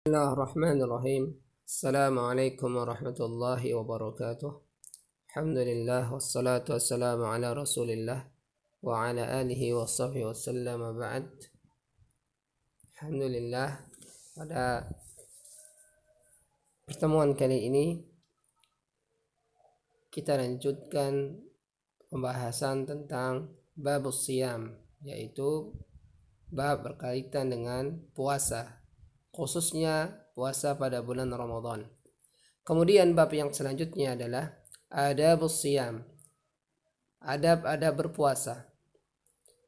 Bismillahirrahmanirrahim. Assalamualaikum warahmatullahi wabarakatuh. Alhamdulillah wassalatu wassalamu ala Rasulillah wa ala alihi wa sahbihi wasallam ba'd. Alhamdulillah, pada pertemuan kali ini kita lanjutkan pembahasan tentang babus siyam, yaitu bab berkaitan dengan puasa, khususnya puasa pada bulan Ramadan. Kemudian bab yang selanjutnya adalah adabus siyam, adab-adab berpuasa.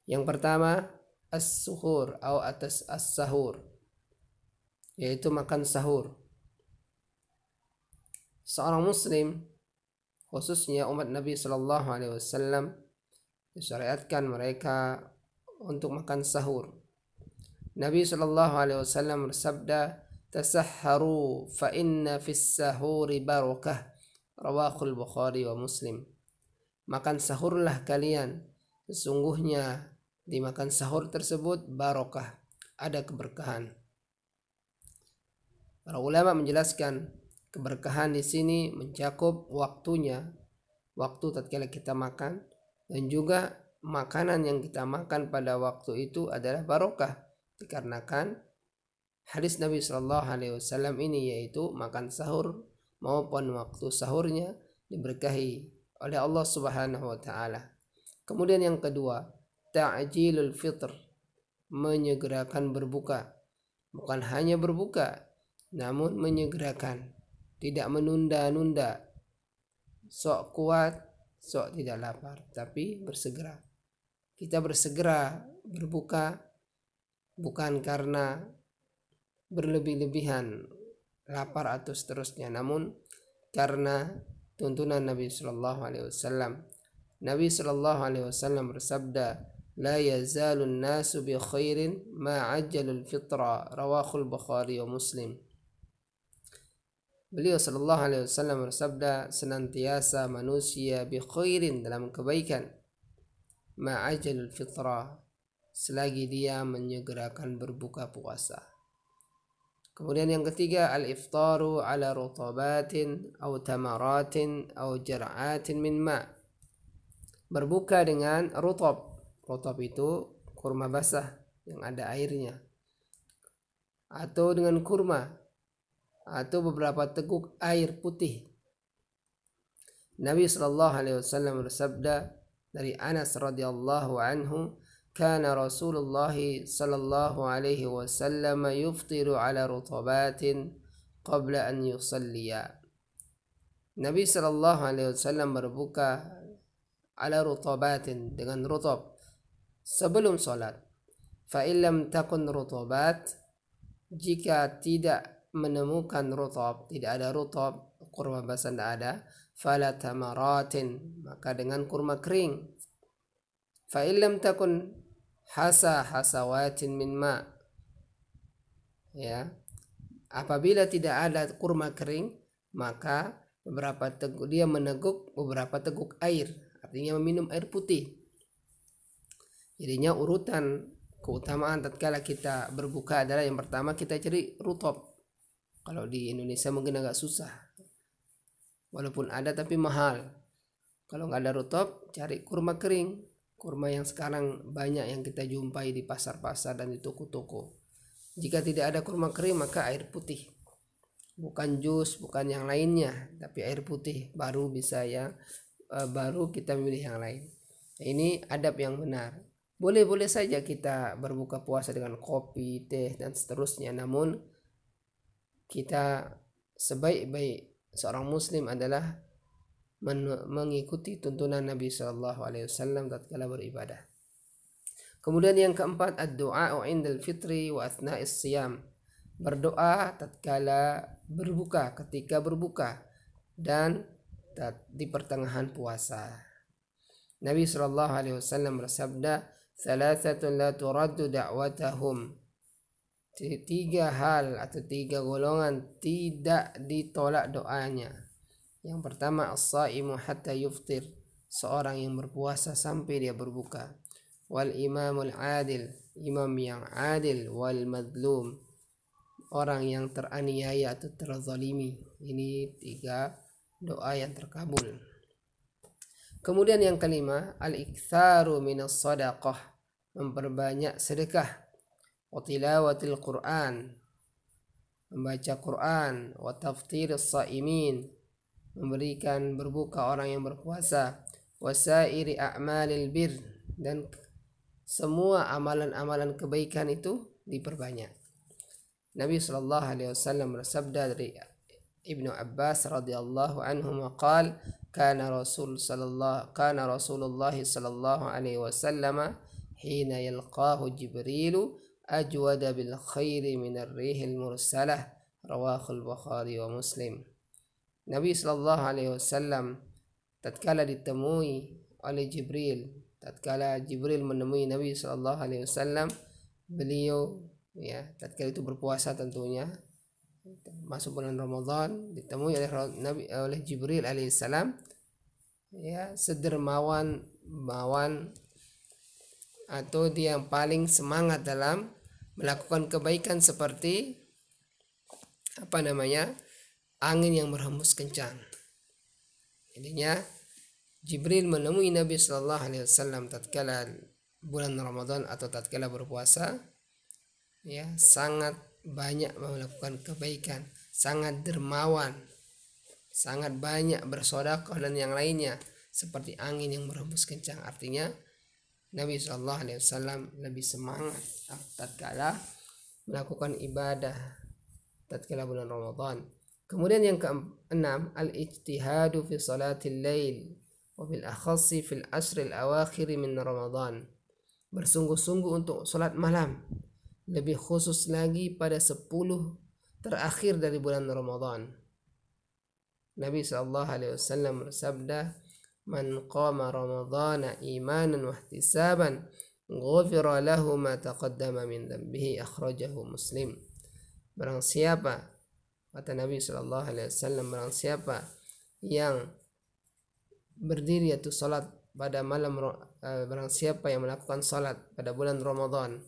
Yang pertama as-suhur atau atas as-sahur, yaitu makan sahur. Seorang muslim, khususnya umat Nabi Shallallahu Alaihi Wasallam, disyariatkan mereka untuk makan sahur. Nabi Shallallahu Alaihi Wasallam bersabda, "Tasahharu fa inna fis sahuri barakah." Rawahul Bukhari wa Muslim. Makan sahurlah kalian, sesungguhnya di makan sahur tersebut barakah, ada keberkahan. Para ulama menjelaskan keberkahan di sini mencakup waktunya, waktu tatkala kita makan, dan juga makanan yang kita makan pada waktu itu adalah barokah. Dikarenakan hadis Nabi Shallallahu Alaihi Wasallam ini, yaitu makan sahur maupun waktu sahurnya diberkahi oleh Allah Subhanahu Wa Taala. Kemudian yang kedua, ta'jilul fitr, menyegerakan berbuka. Bukan hanya berbuka, namun menyegerakan, tidak menunda-nunda, sok kuat, sok tidak lapar, tapi bersegera. Kita bersegera berbuka bukan karena berlebih-lebihan lapar atau seterusnya, namun karena tuntunan Nabi Shallallahu Alaihi Wasallam. Nabi Shallallahu Alaihi Wasallam bersabda, "La yazalun nasu bi khairin ma ajjalul fitra." Rawahul Bukhari wa Muslim. Beliau Shallallahu Alaihi Wasallam bersabda, senantiasa manusia bi khairin, dalam kebaikan, ma ajjalul fitra, selagi dia menyegerakan berbuka puasa. Kemudian yang ketiga, al-iftaru ala rutabatin aw tamaratin aw jar'atin min ma, berbuka dengan rutab. Rutab itu kurma basah yang ada airnya, atau dengan kurma, atau beberapa teguk air putih. Nabi Shallallahu Alaihi Wasallam bersabda dari Anas radhiyallahu anhu, "Kana Rasulullah sallallahu alaihi wasallam yuftiru ala rutabatin qabla an yusalliya." Nabi sallallahu alaihi wasallam berbuka ala rutabatin, dengan rutab, sebelum salat. Fa illam takun rutabat, jika tidak menemukan rutab, tidak ada rutab, kurma basah tidak ada, fala tamaratin, maka dengan kurma kering. Fa illam takun hasawatin min ma, ya, apabila tidak ada kurma kering, maka dia meneguk beberapa teguk air, artinya meminum air putih. Jadinya urutan keutamaan tatkala kita berbuka adalah yang pertama kita cari rutab. Kalau di Indonesia mungkin agak susah, walaupun ada tapi mahal. Kalau nggak ada rutab, cari kurma kering. Kurma yang sekarang banyak yang kita jumpai di pasar-pasar dan di toko-toko. Jika tidak ada kurma kering, maka air putih, bukan jus, bukan yang lainnya, tapi air putih baru bisa, ya, baru kita memilih yang lain. Ini adab yang benar. Boleh-boleh saja kita berbuka puasa dengan kopi, teh, dan seterusnya, namun kita sebaik-baik seorang muslim adalah mengikuti tuntunan Nabi Shallallahu Alaihi Wasallam tatkala beribadah. Kemudian yang keempat, ad-du'a 'indal fitri wa athna'is siyam, berdoa tatkala berbuka, ketika berbuka, dan di pertengahan puasa. Nabi Shallallahu Alaihi Wasallam bersabda, "Thalathatun la turaddu da'watahum." Tiga hal atau tiga golongan tidak ditolak doanya. Yang pertama, as-saimu hatta yuftir, seorang yang berpuasa sampai dia berbuka. Wal imamul adil, imam yang adil. Wal madlum, orang yang teraniaya atau terzalimi. Ini 3 doa yang terkabul. Kemudian yang kelima, al-iktsaru minas shadaqah, memperbanyak sedekah. Wa tilawatil Qur'an, membaca Quran. Wa taftiris shaimin, memberikan berbuka orang yang berpuasa. Wa sairi a'malil bir, dan semua amalan-amalan kebaikan itu diperbanyak. Nabi sallallahu alaihi wasallam bersabda dari Ibnu Abbas radhiyallahu anhu maqal kana Rasulullah sallallahu alaihi wasallam hina yalqahu Jibril ajwada bil khairi min ar-rihil mursalah, rawahu al-Bukhari wa Muslim. Nabi sallallahu alaihi wasallam tatkala ditemui oleh Jibril, tatkala Jibril menemui Nabi sallallahu alaihi wasallam, beliau tatkala itu berpuasa tentunya, masuk bulan Ramadan, ditemui oleh Jibril alaihissalam, sedermawan atau dia yang paling semangat dalam melakukan kebaikan seperti angin yang berhembus kencang. Intinya Jibril menemui Nabi sallallahu alaihi wasallam tatkala bulan Ramadan atau tatkala berpuasa, sangat banyak melakukan kebaikan, sangat dermawan, sangat banyak bersedekah dan yang lainnya, seperti angin yang berhembus kencang. Artinya Nabi SAW lebih semangat tatkala melakukan ibadah tatkala bulan Ramadan. Kemudian yang keenam, al-ijtihadu fi salatil lail wa bil akhassi fil ashril awakhir min Ramadan, bersungguh-sungguh untuk salat malam, lebih khusus lagi pada 10 terakhir dari bulan Ramadan. Nabi SAW bersabda, man qama ramadhana imanan wa ihtisaban ghufira lahu ma taqaddama min dhanbihi, akhrajahu Muslim. Barang siapa, kata Nabi SAW, barang siapa yang berdiri atau salat pada malam, barang siapa yang melakukan salat pada bulan Ramadan,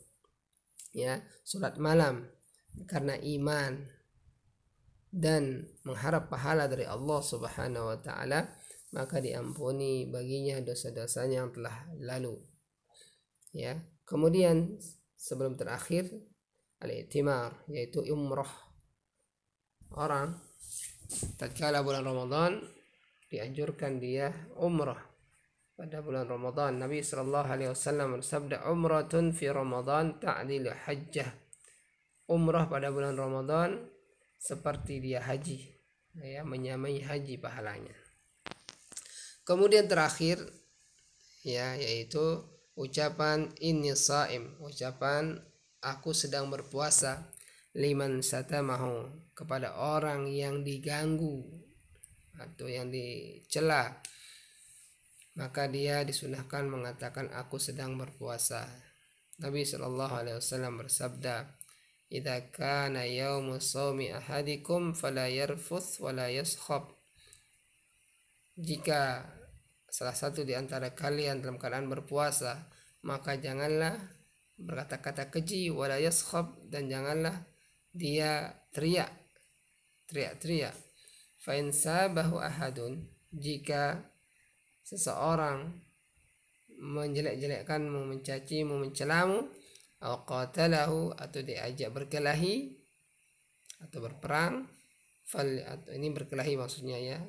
salat malam karena iman dan mengharap pahala dari Allah Subhanahu wa taala, maka diampuni baginya dosa-dosanya yang telah lalu. Kemudian sebelum terakhir, al-i'timar, yaitu umrah. Orang tatkala bulan Ramadan dianjurkan dia umrah pada bulan Ramadan. Nabi sallallahu alaihi wasallam bersabda, umratun fi Ramadan ta'dilu hajjah. Umrah pada bulan Ramadan seperti dia haji, menyamai haji pahalanya. Kemudian terakhir, yaitu ucapan inni shaim, ucapan aku sedang berpuasa, liman satamahu, kepada orang yang diganggu atau yang dicela, maka dia disunahkan mengatakan aku sedang berpuasa. Nabi sallallahu alaihi wasallam bersabda, idza kana yaumu shaumi ahadikum fala yarfuth wala yaskhab. Jika salah satu di antara kalian dalam keadaan berpuasa, maka janganlah berkata-kata keji, wala yaskhab, dan janganlah dia teriak-teriak. Fa in sabahu ahadun, jika seseorang menjelek-jelekkanmu, mencacimu, mencelamu, atau qatalahu, atau diajak berkelahi atau berperang, ini berkelahi maksudnya,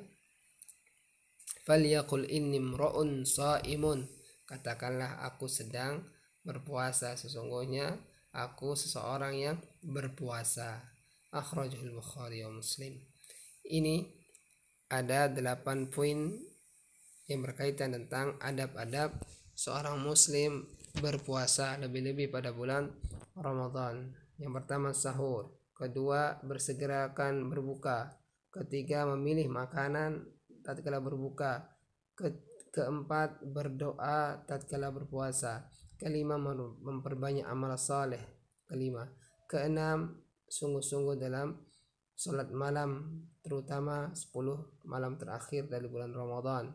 falyaqul inni mra'un shaimun, katakanlah aku sedang berpuasa, sesungguhnya aku seseorang yang berpuasa. Akhrajul Bukhari wa Muslim. Ini ada 8 poin yang berkaitan tentang adab-adab seorang muslim berpuasa, lebih-lebih pada bulan Ramadan. Yang pertama sahur, kedua bersegerakan berbuka, ketiga memilih makanan tatkala berbuka, keempat berdoa tatkala berpuasa, kelima memperbanyak amal saleh, keenam sungguh-sungguh dalam salat malam, terutama 10 malam terakhir dari bulan Ramadan.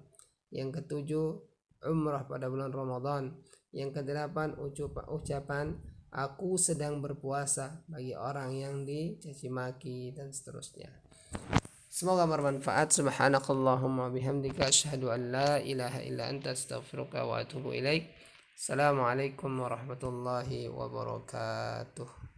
Yang ketujuh umrah pada bulan Ramadan. Yang kedelapan ucapan aku sedang berpuasa, bagi orang yang dicaci maki dan seterusnya. Semoga bermanfaat. Subhanakallahumma bihamdika asyhadu an la ilaha illa anta astaghfiruka wa atubu ilaik. Assalamualaikum warahmatullahi wabarakatuh.